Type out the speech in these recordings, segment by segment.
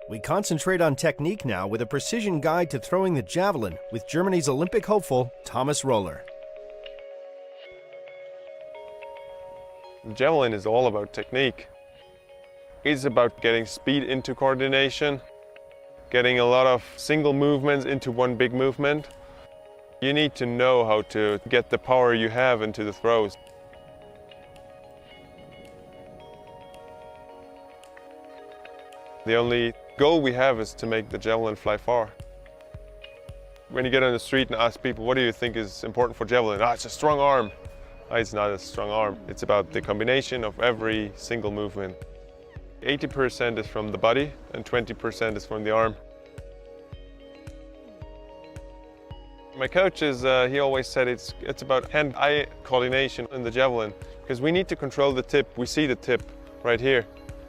We concentrate on technique now with a precision guide to throwing the javelin with Germany's Olympic hopeful, Thomas Röhler. Javelin is all about technique. It's about getting speed into coordination, getting a lot of single movements into one big movement. You need to know how to get the power you have into the throws. The only goal we have is to make the javelin fly far. When you get on the street and ask people, what do you think is important for javelin? It's a strong arm. It's not a strong arm. It's about the combination of every single movement. 80% is from the body and 20% is from the arm. My coach he always said it's about hand-eye coordination in the javelin, because we need to control the tip. We see the tip right here,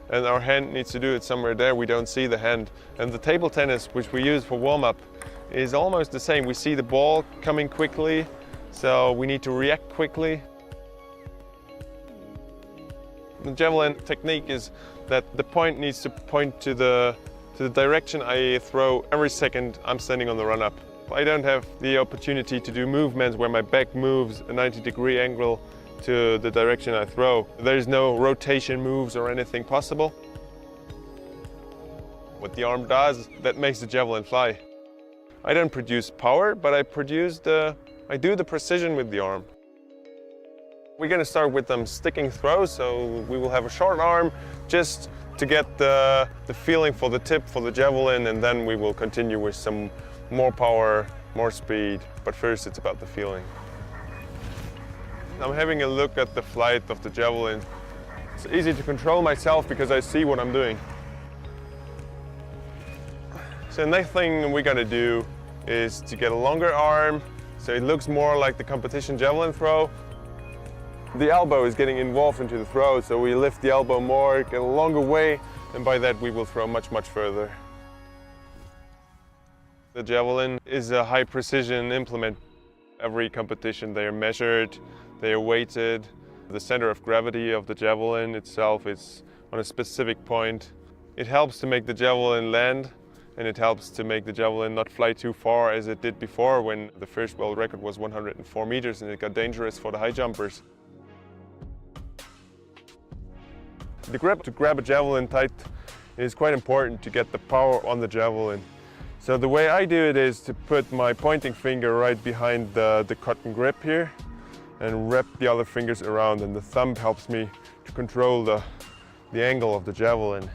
and our hand needs to do it somewhere there. We don't see the hand. And the table tennis, which we use for warm-up, is almost the same. We see the ball coming quickly, so we need to react quickly. The javelin technique is that the point needs to point to the direction I throw every second I'm standing on the run-up. I don't have the opportunity to do movements where my back moves a 90-degree angle to the direction I throw. There's no rotation moves or anything possible. What the arm does, that makes the javelin fly. I don't produce power, but I do the precision with the arm. We're going to start with them sticking throws, so we will have a short arm just to get the feeling for the tip, for the javelin, and then we will continue with some more power, more speed, but first it's about the feeling. I'm having a look at the flight of the javelin. It's easy to control myself because I see what I'm doing. So the next thing we're gonna do is to get a longer arm, so it looks more like the competition javelin throw. The elbow is getting involved into the throw, so we lift the elbow more, get a longer way, and by that we will throw much, much further. The javelin is a high precision implement. Every competition they are measured, they are weighted. The center of gravity of the javelin itself is on a specific point. It helps to make the javelin land, and it helps to make the javelin not fly too far as it did before, when the first world record was 104 meters and it got dangerous for the high jumpers. The grip to grab a javelin tight is quite important to get the power on the javelin. So the way I do it is to put my pointing finger right behind the cotton grip here and wrap the other fingers around, and the thumb helps me to control the angle of the javelin.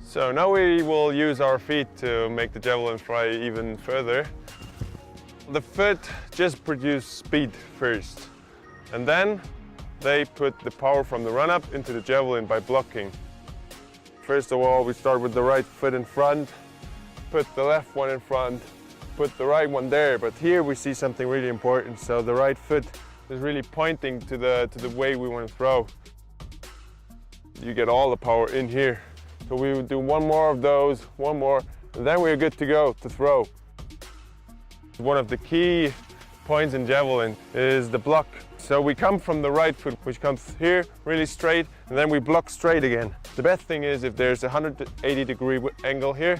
So now we will use our feet to make the javelin fly even further. The foot just produces speed first, and then they put the power from the run-up into the javelin by blocking. First of all, we start with the right foot in front, put the left one in front, put the right one there, but here we see something really important. So the right foot is really pointing to the way we want to throw. You get all the power in here. So we will do one more of those, one more, and then we're good to go to throw. One of the key points in javelin is the block. So we come from the right foot, which comes here really straight, and then we block straight again. The best thing is if there's a 180-degree angle here,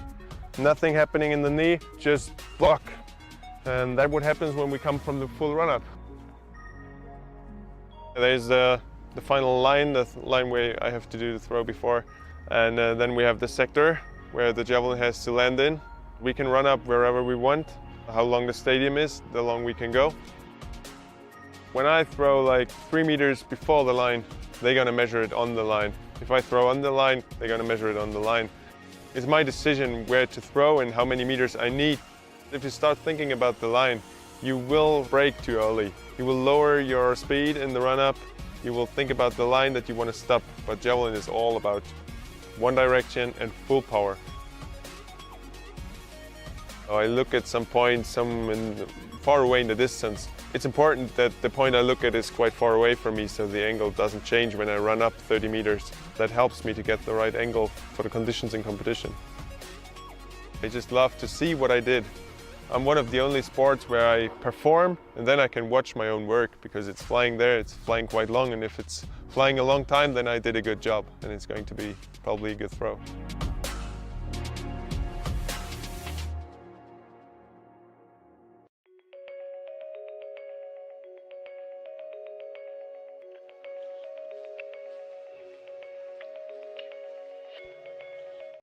nothing happening in the knee, just block. And that's what happens when we come from the full run-up. There's the final line, the line where I have to do the throw before. And then we have the sector where the javelin has to land in. We can run up wherever we want. How long the stadium is, the long we can go. When I throw like 3 meters before the line, they're gonna measure it on the line. If I throw on the line, they're gonna measure it on the line. It's my decision where to throw and how many meters I need. If you start thinking about the line, you will break too early. You will lower your speed in the run-up. You will think about the line that you want to stop. But javelin is all about one direction and full power. I look at some points, far away in the distance. It's important that the point I look at is quite far away from me, so the angle doesn't change when I run up 30 meters. That helps me to get the right angle for the conditions in competition. I just love to see what I did. I'm one of the only sports where I perform and then I can watch my own work, because it's flying there, it's flying quite long, and if it's flying a long time, then I did a good job and it's going to be probably a good throw.